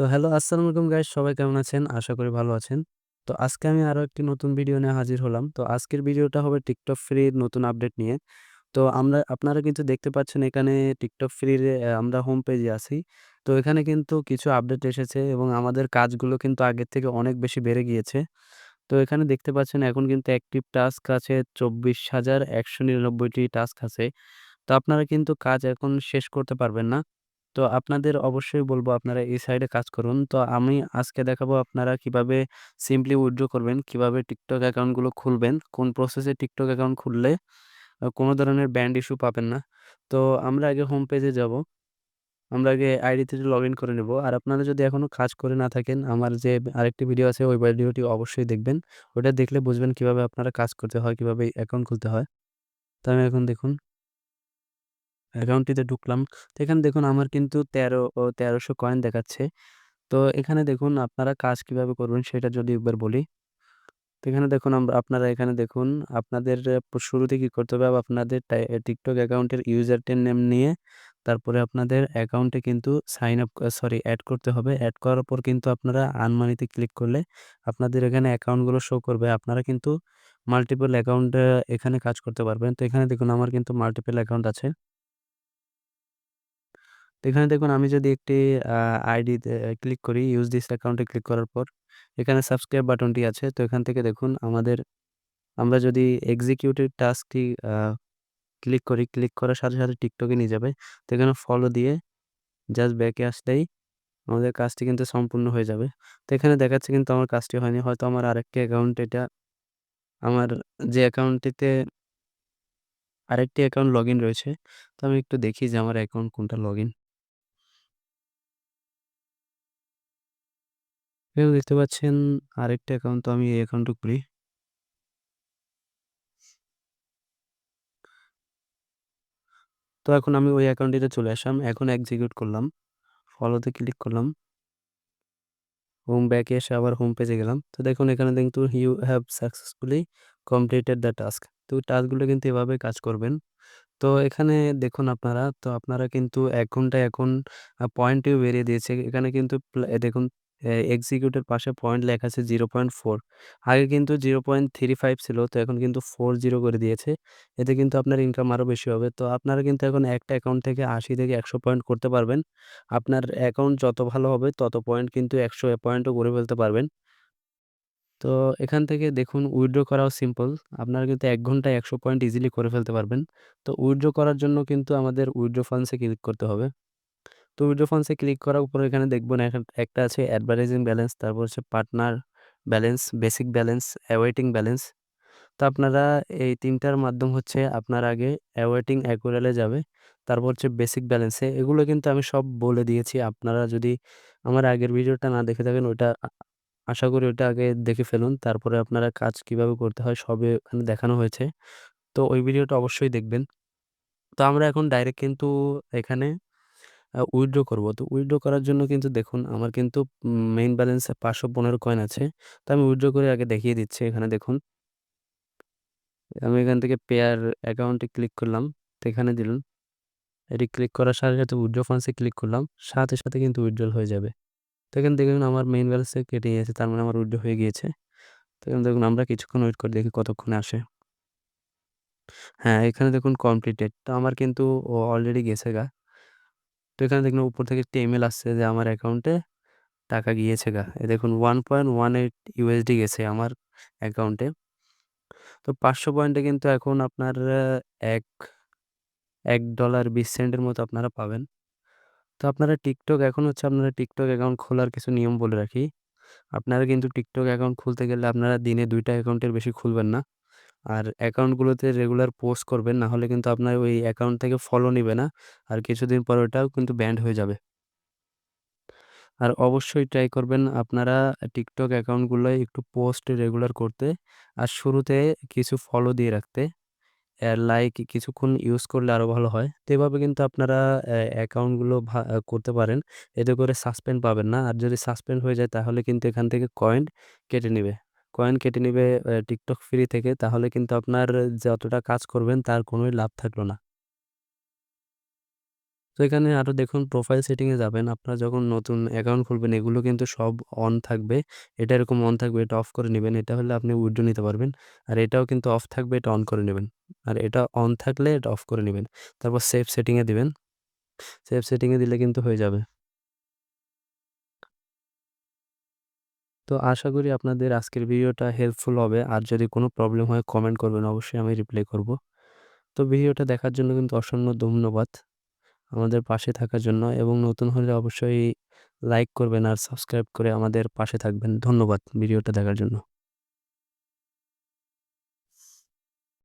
তো হ্যালো, আসসালামু আলাইকুম গাইস, সবাই কেমন আছেন? আশা করি ভালো আছেন। তো আজকে আমি আরো একটি নতুন ভিডিও নিয়ে হাজির হলাম। তো আজকের ভিডিওটা হবে TikTok ফ্রির নতুন আপডেট নিয়ে। তো আপনারা কিন্তু দেখতে পাচ্ছেন এখানে TikTok ফ্রির আমরা হোম পেজে আছি। তো এখানে কিন্তু কিছু আপডেট এসেছে এবং আমাদের কাজগুলো কিন্তু আগের থেকে অনেক বেশি বেড়ে গিয়েছে। তো এখানে দেখতে পাচ্ছেন এখন কিন্তু অ্যাক্টিভ টাস্ক আছে ২৪,১৯৯টি টাস্ক আছে। তো আপনারা কিন্তু কাজ এখন শেষ করতে পারবেন না। তো আপনাদের অবশ্যই বলব আপনারা এই সাইডে কাজ করুন। তো আমি আজকে দেখাবো আপনারা কিভাবে সিম্পলি উইথড্র করবেন, কিভাবে TikTok অ্যাকাউন্টগুলো খুলবেন, কোন প্রসেসে TikTok অ্যাকাউন্ট খুললে কোনো ধরনের ব্যান্ড ইস্যু পাবেন না। তো আমরা আগে হোম পেজে যাব। আমরা আগে আইডি থেকে লগইন করে নেব। আর আপনারা যদি এখনো কাজ করে না থাকেন, আমার যে আরেকটি ভিডিও আছে ওই ভিডিওটি অবশ্যই দেখবেন। ওটা দেখলে বুঝবেন কিভাবে আপনারা কাজ করতে হয়, কিভাবে অ্যাকাউন্ট খুলতে হয়। তো আমি এখন দেখুন অ্যাকাউন্টটিতে ঢুকলাম। তো এখানে দেখুন আমার কিন্তু ১৩০০ কয়েন দেখাচ্ছে। তো এখানে দেখুন আপনারা কাজ কিভাবে করবেন সেটা যদি একবার বলি। তো এখানে দেখুন আপনারা এখানে দেখুন আপনাদের শুরুতে কি করতে হবে আপনাদের TikTok অ্যাকাউন্টের ইউজার নেম নিয়ে তারপরে আপনাদের অ্যাকাউন্টে কিন্তু সাইন আপ সরি এড করতে হবে। এড করার পর কিন্তু আপনারা আর্ন মানিতে ক্লিক করলে আপনাদের এখানে অ্যাকাউন্টগুলো শো করবে। আপনারা কিন্তু মাল্টিপল অ্যাকাউন্ট এখানে কাজ করতে পারবেন। তো এখানে দেখুন আমার কিন্তু মাল্টিপল অ্যাকাউন্ট আছে। তো এখানে দেখুন আমি যদি একটি আ আইডিতে ক্লিক করি, ইউজ দিস অ্যাকাউন্টে ক্লিক করার পর এখানে সাবস্ক্রাইব বাটনটি আছে। তো এখান থেকে দেখুন আমরা যদি এক্সিকিউটেড টাস্কটি ক্লিক করি, ক্লিক করার সাথে, সাথে TikTok এ নিয়ে যাবে। তো এখানে ফলো দিয়ে জাস্ট ব্যাকে আসলেই আমাদের কাজটি কিন্তু সম্পূর্ণ হয়ে যাবে। তো এখানে দেখাচ্ছে কিন্তু আমার কাজটি হয়নি। হয়তো আমার আরেকটি অ্যাকাউন্ট আমার যে অ্যাকাউন্টটিতে আরেকটি অ্যাকাউন্ট লগইন রয়েছে। তো আমি একটু দেখি যে আমার অ্যাকাউন্ট কোনটা লগইন। দেখতে পাচ্ছেন আরেকটা অ্যাকাউন্ট, তো আমি এই অ্যাকাউন্টটা খুলি। তো এখন আমি ওই অ্যাকাউন্টটিতে চলে আসলাম। এখন এক্সিকিউট করলাম। ফলোতে ক্লিক করলাম। হোম ব্যাকে এসে আবার হোম পেজে গেলাম। তো দেখুন এখানে কিন্তু you have successfully completed the task. তো টাস্কগুলো কিন্তু এভাবে কাজ করবেন। তো এখানে দেখুন আপনারা কিন্তু ১ ঘন্টায় এখন পয়েন্টটিও বেরিয়ে দিয়েছে। এখানে কিন্তু দেখুন এক্সিকিউটের পাশে পয়েন্ট লেখা আছে 0.4। আগে কিন্তু 0.35 ছিল। তো এখন কিন্তু 40 করে দিয়েছে। এতে কিন্তু আপনার ইনকাম আরো বেশি হবে। তো আপনারা কিন্তু এখন একটা অ্যাকাউন্ট থেকে ৮০ থেকে ১০০ পয়েন্ট করতে পারবেন। আপনার অ্যাকাউন্ট যত ভালো হবে তত পয়েন্ট কিন্তু ১০০ পয়েন্টও করে ফেলতে পারবেন। তো এখান থেকে দেখুন উইথড্র করাও সিম্পল। আপনারা কিন্তু ১ ঘন্টায় ১০০ পয়েন্ট ইজিলি করে ফেলতে পারবেন। তো উইথড্র করার জন্য কিন্তু আমাদের উইথড্র ফান্ডস এ ক্লিক করতে হবে। তো উইথড্র ফান্ডস এ ক্লিক করার উপরে এখানে দেখবেন একটা আছে অ্যাডভার্টাইজিং ব্যালেন্স, তারপর হচ্ছে partner balance, basic balance, awaiting balance. তো আপনারা এই ৩ টার মাধ্যম হচ্ছে আপনার আগে অ্যাওয়েটিং অ্যাকুরেল এ যাবে। তারপর হচ্ছে বেসিক ব্যালেন্স এ। এগুলো কিন্তু আমি সব বলে দিয়েছি। আপনারা যদি আমার আগের ভিডিওটা না দেখে থাকেন ওইটা আশা করি ওইটা আগে দেখে ফেলুন। তারপরে আপনারা কাজ কিভাবে করতে হয় সবই ওখানে দেখানো হয়েছে। তো ওই ভিডিওটা অবশ্যই দেখবেন। তো আমরা এখন ডাইরেক্ট কিন্তু এখানে উইথড্র করব। তো উইথড্র করার জন্য কিন্তু দেখুন আমার কিন্তু মেইন ব্যালেন্সে ৫১৫ কয়েন আছে। তো আমি উইথড্র করে আগে দেখিয়ে দিচ্ছি। এখানে দেখুন আমি এখান থেকে পেয়ার অ্যাকাউন্টে ক্লিক করলাম। তো এখানে দিলাম। এটি ক্লিক করার সাথে, সাথে উইথড্র ফান্ডস এ ক্লিক করলাম। সাথে, সাথে কিন্তু উইথড্রল হয়ে যাবে। তো এখানে দেখুন আমার মেইন ব্যালেন্সে কেটে নিয়েছে। তার মানে আমার উইথড্র হয়ে গিয়েছে। তো এখানে দেখুন আমরা কিছুক্ষণ ওয়েট করে দেখি কতক্ষণে আসে। হ্যাঁ, এখানে দেখুন কমপ্লিটেড। তো আমার কিন্তু অলরেডি গেছে গা। তো এখানে দেখুন উপর থেকে একটি ইমেইল আসছে যে আমার অ্যাকাউন্টে টাকা গিয়েছে গা। এই দেখুন 1.18 ইউএসডি গেছে আমার অ্যাকাউন্টে। তো ৫০০ পয়েন্টে কিন্তু এখন আপনার এক $১.২০ মতো আপনারা পাবেন। তো আপনারা আপনারা TikTok অ্যাকাউন্ট খোলার কিছু নিয়ম বলে রাখি। আপনারা কিন্তু TikTok অ্যাকাউন্ট খুলতে গেলে আপনারা দিনে ২ টা অ্যাকাউন্টের বেশি খুলবেন না। আর অ্যাকাউন্টগুলোতে রেগুলার পোস্ট করবেন। না হলে কিন্তু আপনার ওই অ্যাকাউন্ট থেকে ফলো নিবে না। আর কিছুদিন পর ওটাও কিন্তু ব্যান্ড হয়ে যাবে। আর অবশ্যই ট্রাই করবেন আপনারা TikTok অ্যাকাউন্টগুলোয় একটু পোস্ট রেগুলার করতে। আর শুরুতে কিছু ফলো দিয়ে রাখতে। লাইক কিছুক্ষণ ইউজ করলে আরো ভালো হয়। তো এভাবে কিন্তু আপনারা অ্যাকাউন্টগুলো করতে পারেন। এতে করে সাসপেন্ড পাবেন না। আর যদি সাসপেন্ড হয়ে যায় তাহলে কিন্তু এখান থেকে কয়েন কেটে নিবে। কয়েন কেটে নিবে TikTok ফ্রি থেকে। তাহলে কিন্তু আপনার যতটা কাজ করবেন তার কোনোই লাভ থাকলো না। তো এখানে আরো দেখুন প্রোফাইল সেটিংয়ে যাবেন। আপনারা যখন নতুন অ্যাকাউন্ট খুলবেন এগুলো কিন্তু সব অন থাকবে। এটা এরকম অন থাকবে, এটা অফ করে নিবেন। এটা হলে আপনি উইথড্র নিতে পারবেন। আর এটাও কিন্তু অফ থাকবে, এটা অন করে নিবেন। আর এটা অন থাকলে এটা অফ করে নিবেন। তারপর সেভ সেটিংয়ে দিবেন। সেভ সেটিংয়ে দিলে কিন্তু হয়ে যাবে। তো আশা করি আপনাদের আজকের ভিডিওটা হেল্পফুল হবে। আর যদি কোনো প্রবলেম হয় কমেন্ট করবেন, অবশ্যই আমি রিপ্লাই করব। তো ভিডিওটা দেখার জন্য কিন্তু অসংখ্য ধন্যবাদ আমাদের পাশে থাকার জন্য, এবং নতুন হলে অবশ্যই লাইক করবেন আর সাবস্ক্রাইব করে আমাদের পাশে থাকবেন। ধন্যবাদ ভিডিওটা দেখার জন্য।